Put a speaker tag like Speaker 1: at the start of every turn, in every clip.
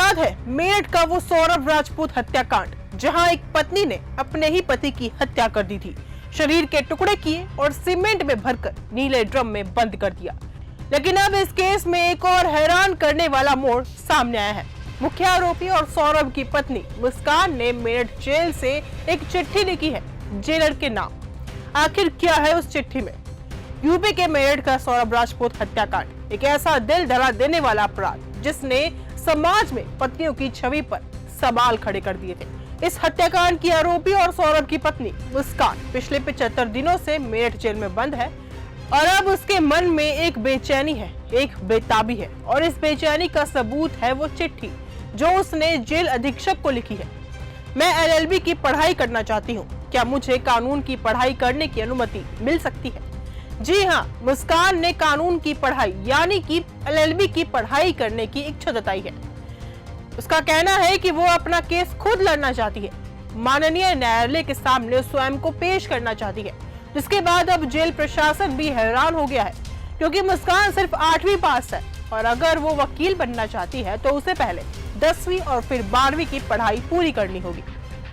Speaker 1: याद है मेरठ का वो सौरभ राजपूत हत्याकांड, जहां एक पत्नी ने अपने ही पति की हत्या कर दी थी, शरीर के टुकड़े किए और सीमेंट में भरकर नीले ड्रम में बंद कर दिया। लेकिन अब इस केस में एक और हैरान करने वाला मोड़ सामने आया है। मुख्य आरोपी और सौरभ की पत्नी मुस्कान ने मेरठ जेल से एक चिट्ठी लिखी है जेलर के नाम। आखिर क्या है उस चिट्ठी में? यूपी के मेरठ का सौरभ राजपूत हत्याकांड एक ऐसा दिल दहला देने वाला अपराध जिसने समाज में पत्नियों की छवि पर सवाल खड़े कर दिए थे। इस हत्याकांड की आरोपी और सौरभ की पत्नी मुस्कान पिछले 75 दिनों से मेरठ जेल में बंद है और अब उसके मन में एक बेचैनी है, एक बेताबी है और इस बेचैनी का सबूत है वो चिट्ठी जो उसने जेल अधीक्षक को लिखी है। मैं एलएलबी की पढ़ाई करना चाहती हूँ, क्या मुझे कानून की पढ़ाई करने की अनुमति मिल सकती है? जी हाँ, मुस्कान ने कानून की पढ़ाई यानी कि एलएलबी की पढ़ाई करने की इच्छा जताई है। उसका कहना है कि वो अपना केस खुद लड़ना चाहती है, माननीय न्यायालय के सामने स्वयं को पेश करना चाहती है, जिसके बाद अब जेल प्रशासन भी हैरान हो गया है क्योंकि मुस्कान सिर्फ 8वीं पास है और अगर वो वकील बनना चाहती है तो उसे पहले 10वीं और फिर 12वीं की पढ़ाई पूरी करनी होगी।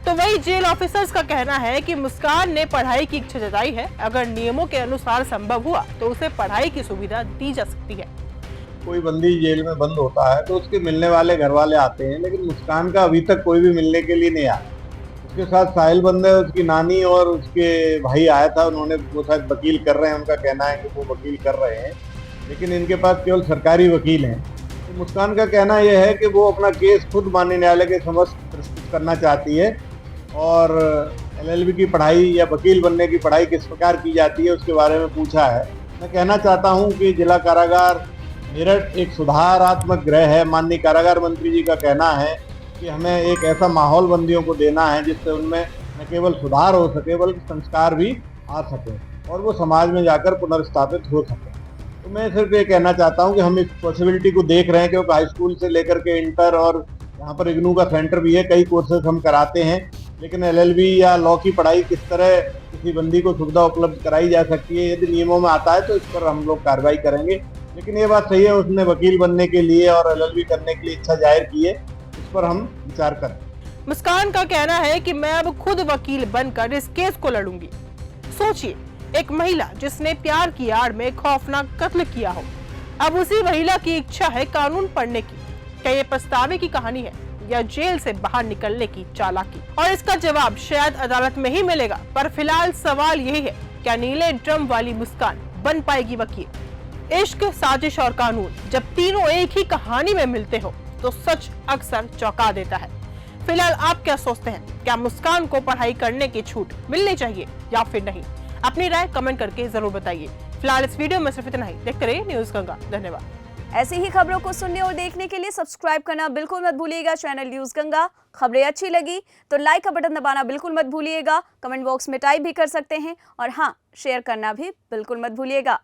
Speaker 1: तो वही जेल ऑफिसर्स का कहना है कि मुस्कान ने पढ़ाई की इच्छा जताई है, अगर नियमों के अनुसार संभव हुआ तो उसे पढ़ाई की सुविधा दी जा सकती है।
Speaker 2: कोई बंदी जेल में बंद होता है तो उसके मिलने वाले घर वाले आते हैं, लेकिन मुस्कान का अभी तक कोई भी मिलने के लिए नहीं आया। उसके साथ साहिल बंद है, उसकी नानी और उसके भाई आया था, उन्होंने वो शायद वकील कर रहे हैं, उनका कहना है कि वो वकील कर रहे हैं, लेकिन इनके पास केवल सरकारी वकील हैं। तो मुस्कान का कहना यह है कि वो अपना केस खुद माननीय न्यायालय के समक्ष प्रस्तुत करना चाहती है और एलएलबी की पढ़ाई या वकील बनने की पढ़ाई किस प्रकार की जाती है उसके बारे में पूछा है। मैं कहना चाहता हूँ कि जिला कारागार मेरठ एक सुधारात्मक गृह है। माननीय कारागार मंत्री जी का कहना है कि हमें एक ऐसा माहौल बंदियों को देना है जिससे उनमें न केवल सुधार हो सके बल्कि संस्कार भी आ सके और वो समाज में जाकर पुनर्स्थापित हो सके। तो मैं सिर्फ ये कहना चाहता हूँ कि हम इस पॉसिबिलिटी को देख रहे हैं क्योंकि हाई स्कूल से लेकर के इंटर और यहाँ पर इग्नू का सेंटर भी है, कई कोर्सेज हम कराते हैं, लेकिन एलएलबी या लॉ की पढ़ाई किस तरह किसी बंदी को सुविधा उपलब्ध कराई जा सकती है, यदि नियमों में आता है तो इस पर हम लोग कार्रवाई करेंगे। लेकिन ये बात सही है, उसने वकील बनने के लिए और एलएलबी करने के लिए इच्छा जाहिर की है, इस पर हम विचार करें।
Speaker 1: मुस्कान का कहना है कि मैं अब खुद वकील बनकर इस केस को लड़ूंगी। सोचिए, एक महिला जिसने प्यार की आड़ में खौफनाक कत्ल किया हो, अब उसी महिला की इच्छा है कानून पढ़ने की। क्या ये पछतावे की कहानी है या जेल से बाहर निकलने की चालाकी? और इसका जवाब शायद अदालत में ही मिलेगा, पर फिलहाल सवाल यही है, क्या नीले ड्रम वाली मुस्कान बन पाएगी वकील? इश्क, साजिश और कानून जब तीनों एक ही कहानी में मिलते हो तो सच अक्सर चौंका देता है। फिलहाल आप क्या सोचते हैं, क्या मुस्कान को पढ़ाई करने की छूट मिलनी चाहिए या फिर नहीं? अपनी राय कमेंट करके जरूर बताइए। फिलहाल इस वीडियो में सिर्फ इतना ही। देखते रहिए न्यूज़ गंगा। धन्यवाद।
Speaker 3: ऐसी ही खबरों को सुनने और देखने के लिए सब्सक्राइब करना बिल्कुल मत भूलिएगा चैनल न्यूज़ गंगा। खबरें अच्छी लगी तो लाइक का बटन दबाना बिल्कुल मत भूलिएगा। कमेंट बॉक्स में टाइप भी कर सकते हैं और हाँ, शेयर करना भी बिल्कुल मत भूलिएगा।